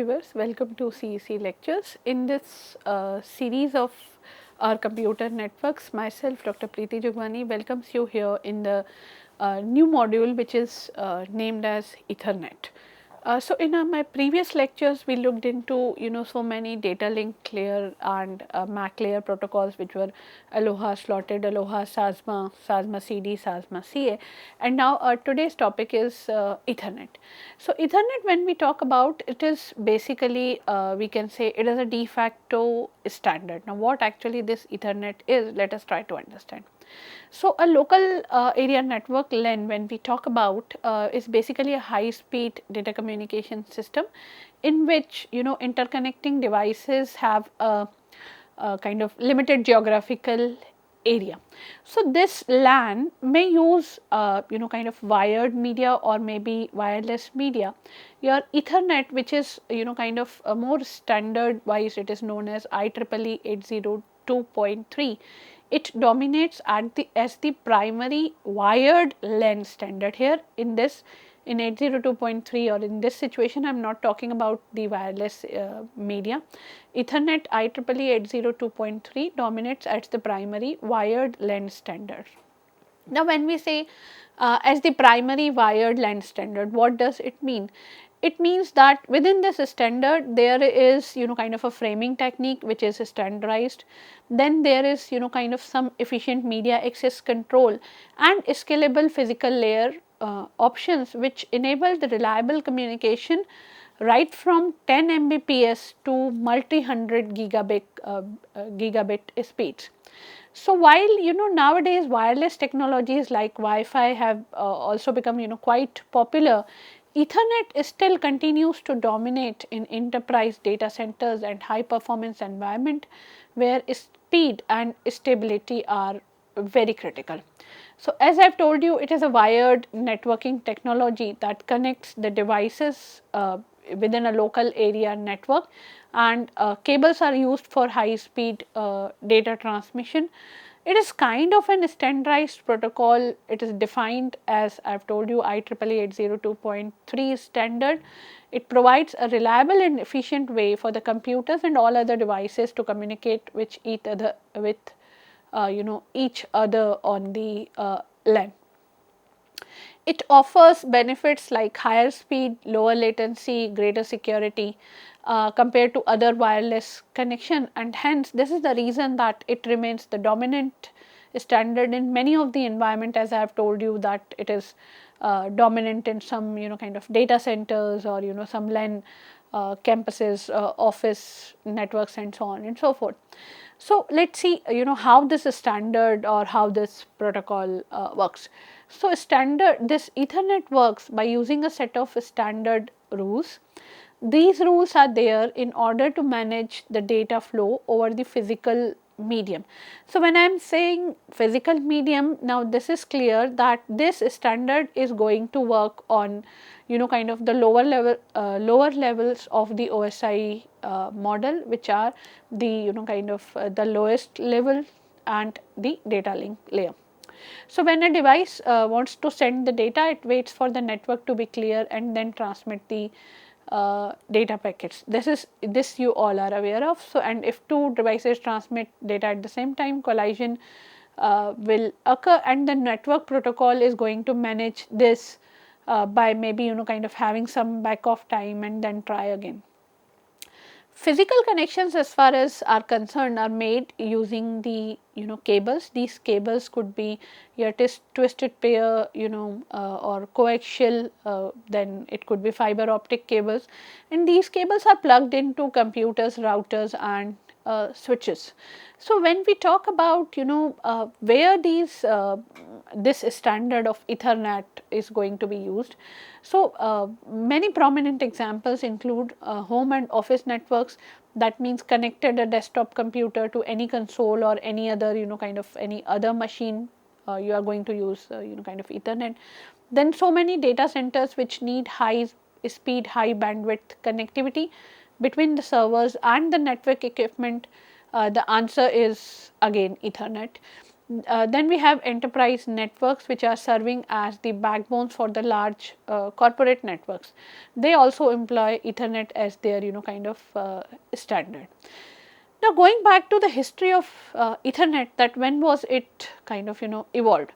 viewers, welcome to CEC lectures. In this series of our computer networks, myself Dr. Priti Jagwani welcomes you here in the new module which is named as Ethernet. So in my previous lectures we looked into so many data link layer and MAC layer protocols which were Aloha slotted, Aloha SASMA, SASMA CD, SASMA CA, and now today's topic is Ethernet. So Ethernet, when we talk about it, is basically we can say it is a de facto standard. Now what actually this Ethernet is, let us try to understand. So a local area network LAN, when we talk about, is basically a high speed data communication system in which interconnecting devices have a kind of limited geographical area. So this LAN may use kind of wired media or maybe wireless media. Your Ethernet, which is kind of a more standard wise, it is known as IEEE 802.3. It dominates as the primary wired LAN standard here in 802.3, or in this situation I am not talking about the wireless media. Ethernet IEEE 802.3 dominates as the primary wired LAN standard. Now when we say as the primary wired LAN standard, what does it mean? It means that within this standard there is kind of a framing technique which is standardized. Then there is kind of some efficient media access control and scalable physical layer options which enable the reliable communication right from 10 Mbps to multi-hundred gigabit speeds. So while nowadays wireless technologies like Wi-Fi have also become quite popular, Ethernet still continues to dominate in enterprise data centers and high performance environment where speed and stability are very critical. So as I have told you, it is a wired networking technology that connects the devices within a local area network, and cables are used for high speed data transmission. It is kind of an standardized protocol. It is defined as I have told you IEEE 802.3 standard. It provides a reliable and efficient way for the computers and all other devices to communicate with each other on the LAN. It offers benefits like higher speed, lower latency, greater security compared to other wireless connection, and hence this is the reason that it remains the dominant standard in many of the environment, as I have told you that it is dominant in some kind of data centers or some LAN campuses, office networks and so on and so forth. So let's see how this standard or how this protocol works. So this Ethernet works by using a set of standard rules. These rules are there in order to manage the data flow over the physical medium. So when I am saying physical medium, now this is clear that this standard is going to work on kind of the lower levels of the OSI model, which are the kind of the lowest level and the data link layer. So when a device wants to send the data, it waits for the network to be clear and then transmit the data packets. This you all are aware of. So and if two devices transmit data at the same time, collision will occur, and the network protocol is going to manage this by maybe kind of having some back off time and then try again. Physical connections, as far as are concerned, are made using the cables. These cables could be your twisted pair or coaxial, then it could be fiber optic cables, and these cables are plugged into computers, routers and switches. So when we talk about where this standard of Ethernet is going to be used, so many prominent examples include home and office networks. That means connected a desktop computer to any console or any other kind of any other machine, you are going to use kind of Ethernet. Then so many data centers which need high speed, high bandwidth connectivity between the servers and the network equipment, the answer is again Ethernet. Then we have enterprise networks, which are serving as the backbones for the large corporate networks. They also employ Ethernet as their kind of standard. Now, going back to the history of Ethernet, that when was it kind of evolved.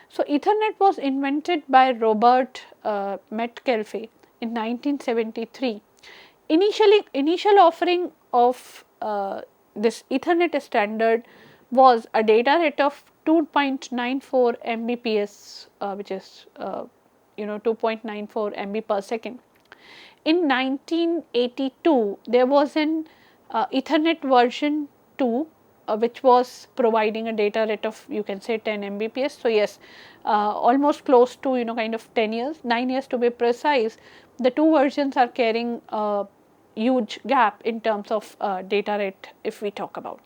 So, Ethernet was invented by Robert Metcalfe in 1973. Initial offering of this Ethernet standard was a data rate of 2.94 Mbps, which is 2.94 MB per second. In 1982, there was an Ethernet version 2, which was providing a data rate of, you can say, 10 Mbps. So, yes, almost close to kind of 10 years, 9 years to be precise. The two versions are carrying a huge gap in terms of data rate if we talk about.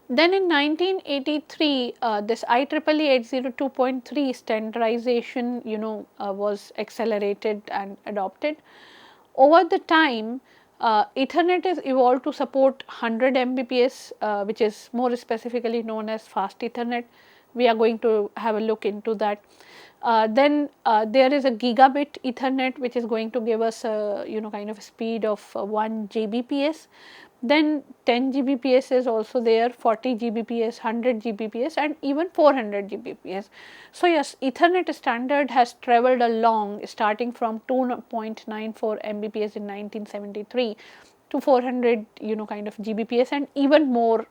Then in 1983, this IEEE 802.3 standardization was accelerated and adopted. Over the time, Ethernet is evolved to support 100 Mbps, which is more specifically known as fast Ethernet. We are going to have a look into that. Then there is a gigabit Ethernet, which is going to give us a kind of speed of 1 Gbps. Then 10 Gbps is also there, 40 Gbps, 100 Gbps, and even 400 Gbps. So, yes, Ethernet standard has traveled along starting from 2.94 Mbps in 1973 to 400 kind of Gbps and even more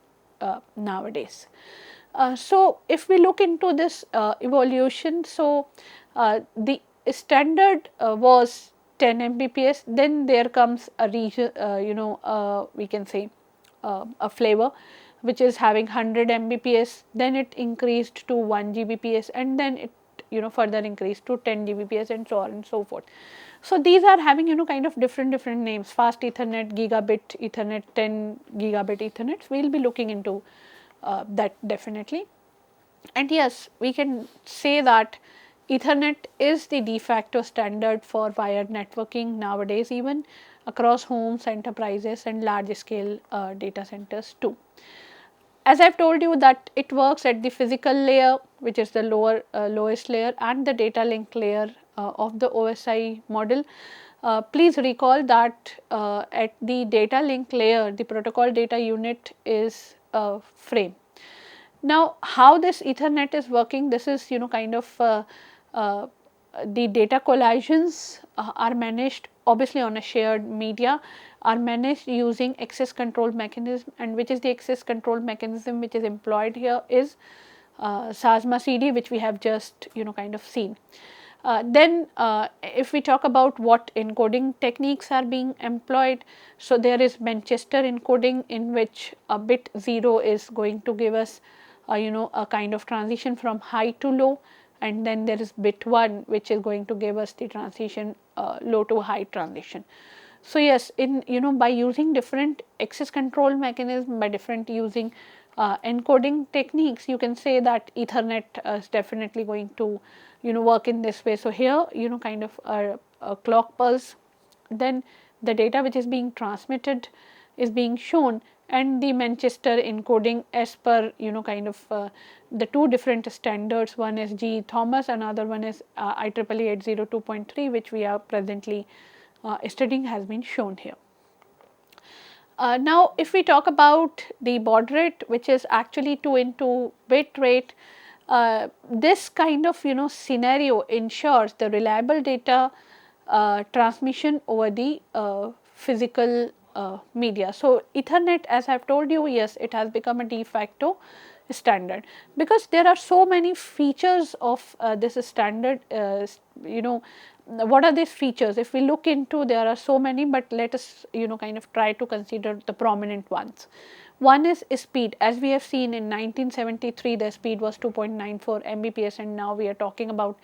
nowadays. So, if we look into this evolution, so the standard was 10 Mbps, then there comes a region, we can say a flavor which is having 100 Mbps, then it increased to 1 Gbps, and then it further increased to 10 Gbps and so on and so forth. So, these are having kind of different names: fast Ethernet, gigabit Ethernet, 10 gigabit Ethernet. We will be looking into that definitely. And yes, we can say that Ethernet is the de facto standard for wired networking nowadays, even across homes, enterprises, and large scale data centers too. As I have told you that it works at the physical layer, which is the lowest layer, and the data link layer of the OSI model. Please recall that at the data link layer, the protocol data unit is a frame. Now, how this Ethernet is working, this is kind of the data collisions are managed obviously on a shared media, are managed using access control mechanism, and which is the access control mechanism which is employed here is SASMA CD, which we have just kind of seen. Then if we talk about what encoding techniques are being employed, so there is Manchester encoding, in which a bit 0 is going to give us a kind of transition from high to low, and then there is bit 1 which is going to give us the transition low to high transition. So, yes, in by using different access control mechanism, by different using encoding techniques, you can say that Ethernet is definitely going to work in this way. So, here kind of a clock pulse, then the data which is being transmitted is being shown, and the Manchester encoding as per kind of the two different standards. One is G. Thomas, another one is IEEE 802.3, which we are presently studying, has been shown here. Now, if we talk about the baud rate, which is actually 2 into bit rate, this kind of scenario ensures the reliable data transmission over the physical media. So, Ethernet, as I have told you, yes, it has become a de facto standard, because there are so many features of this standard. What are these features? If we look into, there are so many, but let us kind of try to consider the prominent ones. One is speed. As we have seen in 1973, the speed was 2.94 Mbps, and now we are talking about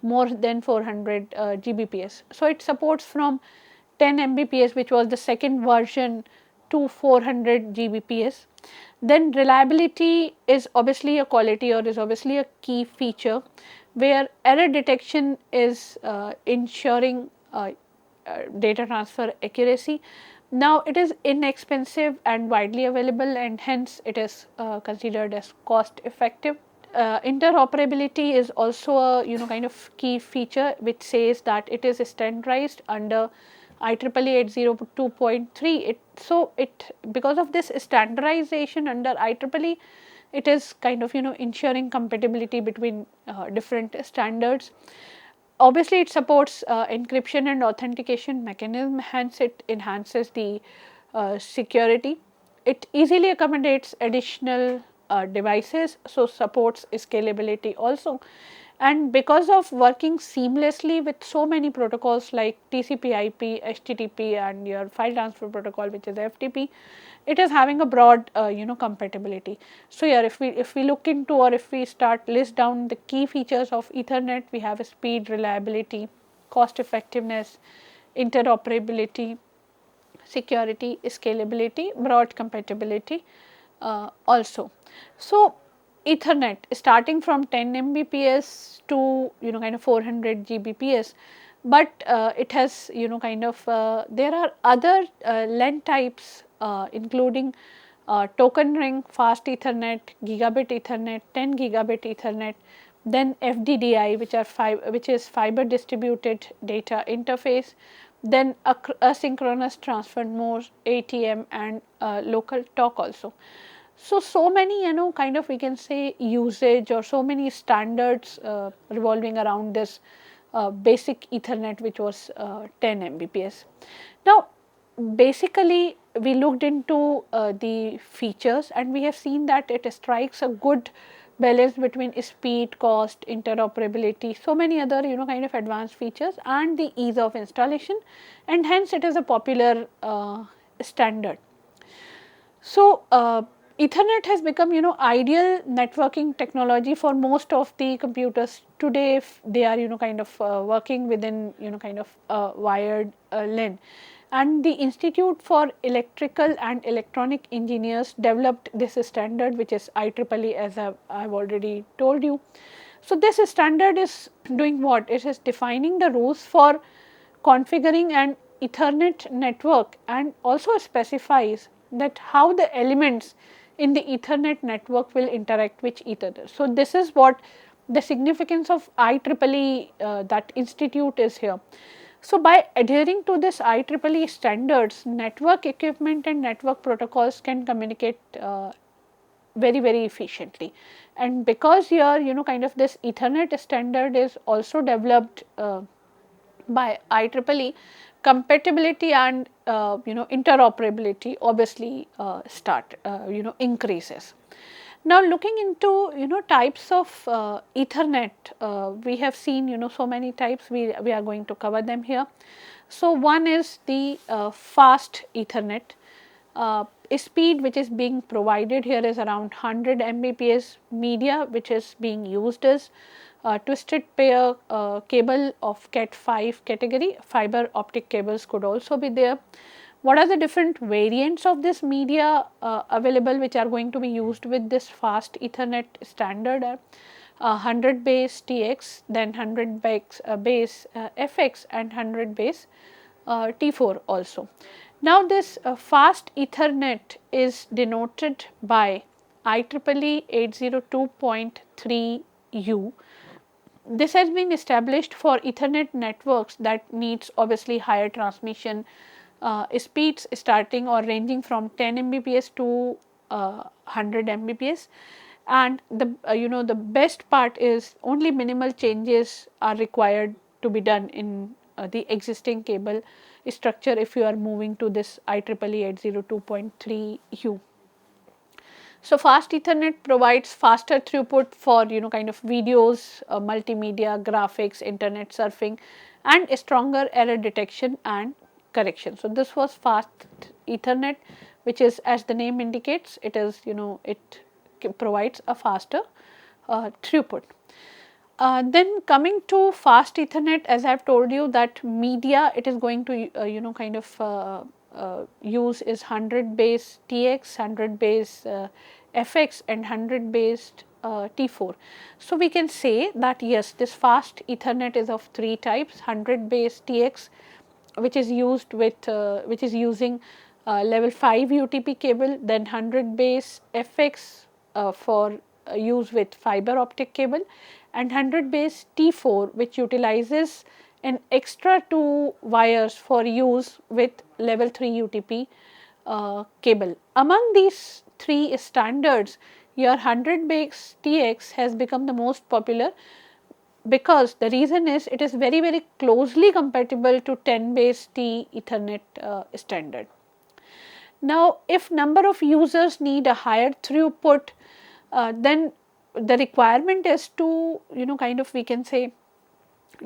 more than 400 Gbps. So, it supports from 10 Mbps, which was the second version, to 400 Gbps. Then reliability is obviously a quality, or is obviously a key feature, where error detection is ensuring data transfer accuracy. Now it is inexpensive and widely available, and hence it is considered as cost effective. Interoperability is also a kind of key feature which says that it is standardized under IEEE 802.3. It because of this standardization under IEEE, it is kind of ensuring compatibility between different standards. Obviously, it supports encryption and authentication mechanism, hence it enhances the security. It easily accommodates additional devices, so supports scalability also. And because of working seamlessly with so many protocols like TCP/IP, HTTP, and your file transfer protocol, which is FTP, it is having a broad compatibility. So here if we look into, or if we start list down the key features of Ethernet, we have a speed, reliability, cost effectiveness, interoperability, security, scalability, broad compatibility also. So Ethernet starting from 10 Mbps to kind of 400 Gbps, but it has kind of there are other LAN types including token ring, fast Ethernet, gigabit Ethernet, 10 gigabit Ethernet, then FDDI, which is fiber distributed data interface, then asynchronous transfer mode, ATM, and local talk also. So many kind of we can say usage, or so many standards revolving around this basic Ethernet, which was 10 Mbps. Now basically we looked into the features, and we have seen that it strikes a good balance between speed, cost, interoperability, so many other kind of advanced features, and the ease of installation, and hence it is a popular standard. So Ethernet has become ideal networking technology for most of the computers today, if they are kind of working within kind of wired LAN. And the Institute for Electrical and Electronic Engineers developed this standard, which is IEEE, as I have already told you. So this standard is doing what? It is defining the rules for configuring an Ethernet network, and also specifies that how the elements in the Ethernet network will interact with each other. So this is what the significance of IEEE, that institute is here. So by adhering to this IEEE standards, network equipment and network protocols can communicate very efficiently. And because here kind of this Ethernet standard is also developed by IEEE, compatibility and interoperability obviously start increases. Now looking into types of Ethernet, we have seen so many types, we are going to cover them here. So one is the fast Ethernet. Speed which is being provided here is around 100 Mbps. Media which is being used is twisted pair cable of Cat 5 category. Fiber optic cables could also be there. What are the different variants of this media available, which are going to be used with this fast Ethernet standard? 100 base TX, then 100 base FX, and 100 base T4 also. Now this fast Ethernet is denoted by IEEE 802.3U. This has been established for Ethernet networks that needs obviously higher transmission speeds, starting or ranging from 10 Mbps to 100 Mbps. And the the best part is only minimal changes are required to be done in the existing cable structure if you are moving to this IEEE 802.3U. So fast Ethernet provides faster throughput for kind of videos, multimedia, graphics, internet surfing, and a stronger error detection and correction. So this was fast Ethernet, which is, as the name indicates, it is it provides a faster throughput. Then coming to fast Ethernet, as I have told you that media it is going to kind of use is 100 base TX, 100 base FX, and 100 based T4. So we can say that yes, this fast Ethernet is of three types: 100 base TX, which is used with which is using level 5 UTP cable, then 100 base FX for use with fiber optic cable, and 100 base T4 which utilizes an extra 2 wires for use with level 3 UTP cable. Among these 3 standards, your 100 base TX has become the most popular, because the reason is it is very closely compatible to 10 base T Ethernet standard. Now, if number of users need a higher throughput, then the requirement is to kind of we can say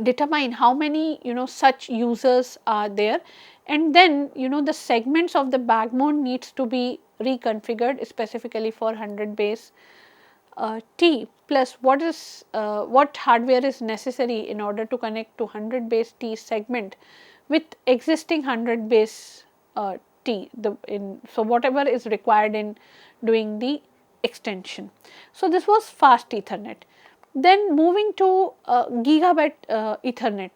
determine how many such users are there, and then the segments of the backbone needs to be reconfigured specifically for 100 base T, plus what hardware is necessary in order to connect to 100 base T segment with existing 100 base T, so whatever is required in doing the extension. So, this was fast Ethernet. Then moving to gigabit Ethernet,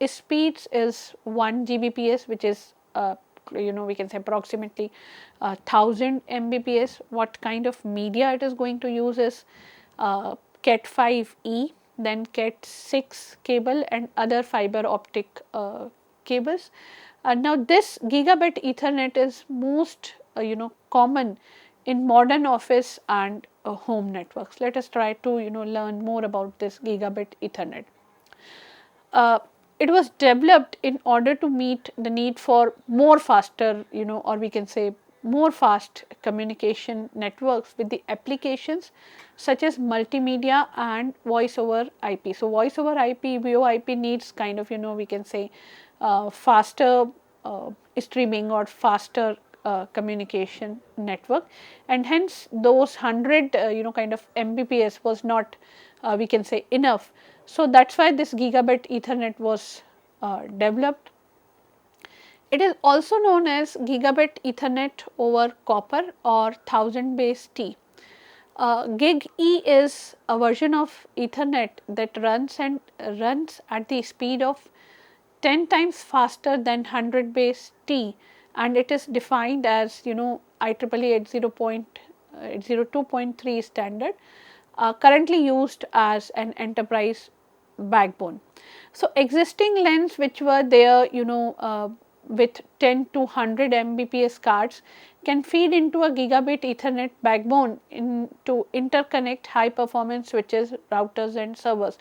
its speeds is 1 Gbps, which is we can say approximately 1000 Mbps. What kind of media it is going to use is Cat5e, then Cat6 cable and other fiber optic cables. Now, this gigabit Ethernet is most common in modern office and home networks. Let us try to learn more about this gigabit Ethernet. It was developed in order to meet the need for more faster or we can say more fast communication networks with the applications such as multimedia and voice over IP. So, voice over IP, VoIP needs kind of we can say faster streaming or faster communication network, and hence those 100 kind of Mbps was not we can say enough. So, that is why this gigabit Ethernet was developed. It is also known as gigabit Ethernet over copper or 1000 base T. Gig E is a version of Ethernet that runs at the speed of 10 times faster than 100 base T, and it is defined as IEEE 802.3 standard, currently used as an enterprise backbone. So, existing LANs which were there with 10 to 100 Mbps cards can feed into a gigabit Ethernet backbone to interconnect high performance switches, routers and servers.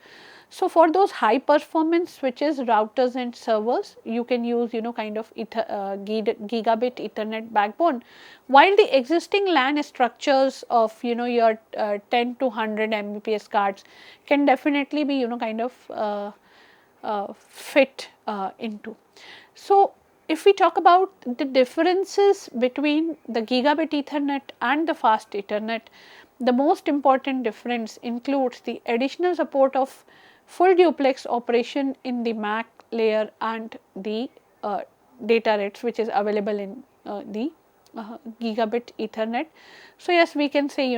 So, for those high performance switches, routers and servers, you can use kind of gigabit Ethernet backbone, while the existing LAN structures of your 10 to 100 Mbps cards can definitely be kind of fit into. So, if we talk about the differences between the gigabit Ethernet and the fast Ethernet, the most important difference includes the additional support of full duplex operation in the MAC layer and the data rates which is available in the gigabit Ethernet. So, yes, we can say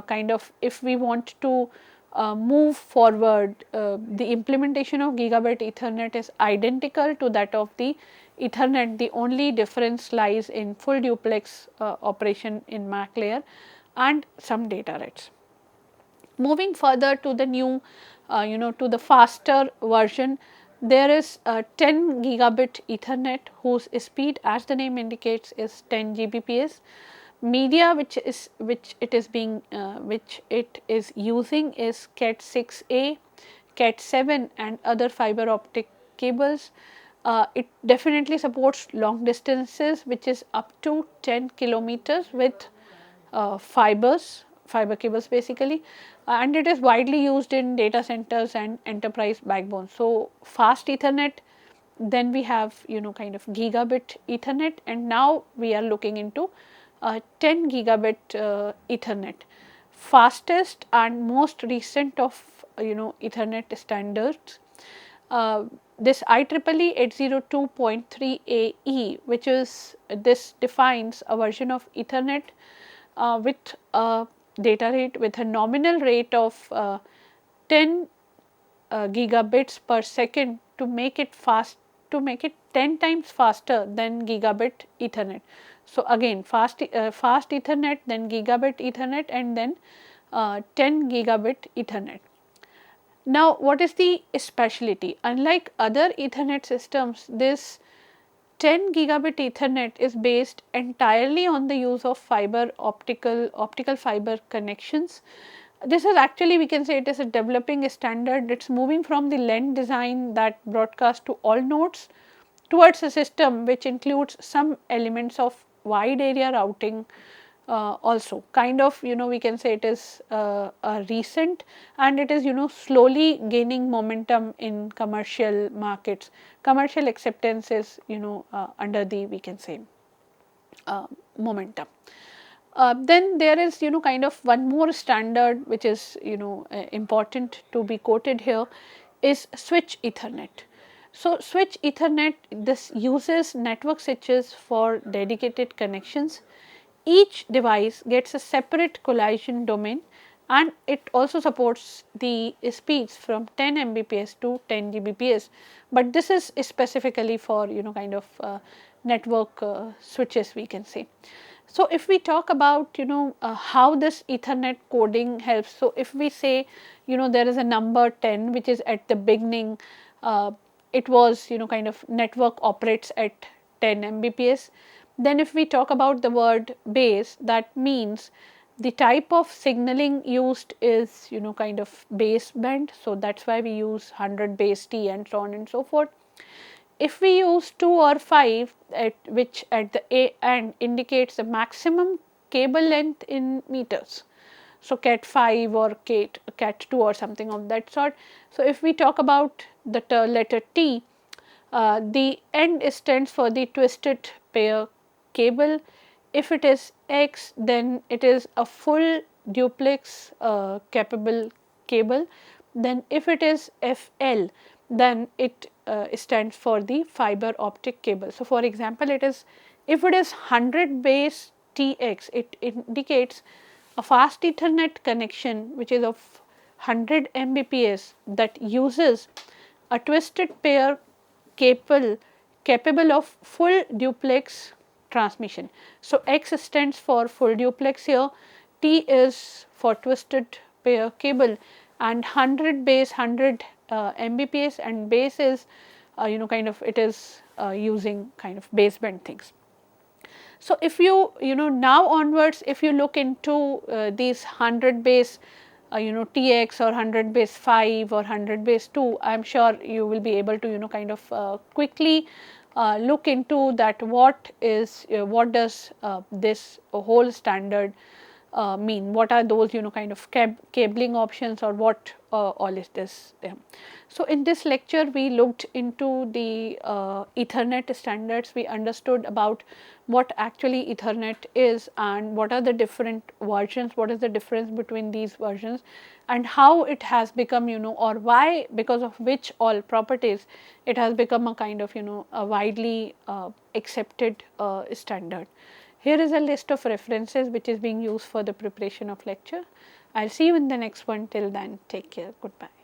kind of if we want to move forward, the implementation of gigabit Ethernet is identical to that of the Ethernet. The only difference lies in full duplex operation in MAC layer and some data rates. Moving further to the new to the faster version, there is 10 gigabit Ethernet whose speed, as the name indicates, is 10 Gbps. Media which it is using is Cat6a, Cat7 and other fiber optic cables. It definitely supports long distances which is up to 10 kilometers with fiber cables basically, and it is widely used in data centers and enterprise backbone. So, fast Ethernet, then we have kind of gigabit Ethernet, and now we are looking into 10 gigabit Ethernet. Fastest and most recent of Ethernet standards, this IEEE 802.3AE, which is this defines a version of Ethernet with a data rate with a nominal rate of 10 gigabits per second to make it fast to make it 10 times faster than gigabit Ethernet. So, again fast Ethernet, then gigabit Ethernet, and then 10 gigabit Ethernet. Now, what is the specialty? Unlike other Ethernet systems, this 10 gigabit Ethernet is based entirely on the use of optical fiber connections. This is actually, we can say, it is a developing standard. It is moving from the LAN design that broadcast to all nodes towards a system which includes some elements of wide area routing also. Kind of, we can say it is recent, and it is slowly gaining momentum in commercial markets. Commercial acceptance is under the, we can say, momentum. Then there is kind of one more standard which is important to be quoted here is switch Ethernet. So, switch Ethernet, this uses network switches for dedicated connections. Each device gets a separate collision domain, and it also supports the speeds from 10 Mbps to 10 Gbps, but this is specifically for kind of network switches, we can say. So, if we talk about how this Ethernet coding helps, so if we say there is a number 10 which is at the beginning, it was kind of network operates at 10 Mbps. Then if we talk about the word base, that means the type of signaling used is kind of baseband. So, that is why we use 100 base T and so on and so forth. If we use 2 or 5, which at the end indicates the maximum cable length in meters. So, cat 5 or cat 2 or something of that sort. So, if we talk about the letter T, the end stands for the twisted pair cable. If it is X, then it is a full duplex capable cable. Then if it is FL, then it stands for the fiber optic cable. So, for example, if it is 100 base TX, it indicates a fast Ethernet connection which is of 100 Mbps that uses a twisted pair cable capable of full duplex transmission. So, X stands for full duplex here, T is for twisted pair cable, and 100 base 100 Mbps, and base is kind of it is using kind of baseband things. So, if you now onwards, if you look into these 100 base TX or 100 base 5 or 100 base 2, I am sure you will be able to kind of quickly look into that what does this whole standard mean, what are those kind of cabling options, or what all is this. So, in this lecture we looked into the Ethernet standards. We understood about what actually Ethernet is and what are the different versions, what is the difference between these versions, and how it has become or why, because of which all properties it has become a kind of a widely accepted standard. Here is a list of references which is being used for the preparation of lecture. I will see you in the next one. Till then, take care. Goodbye.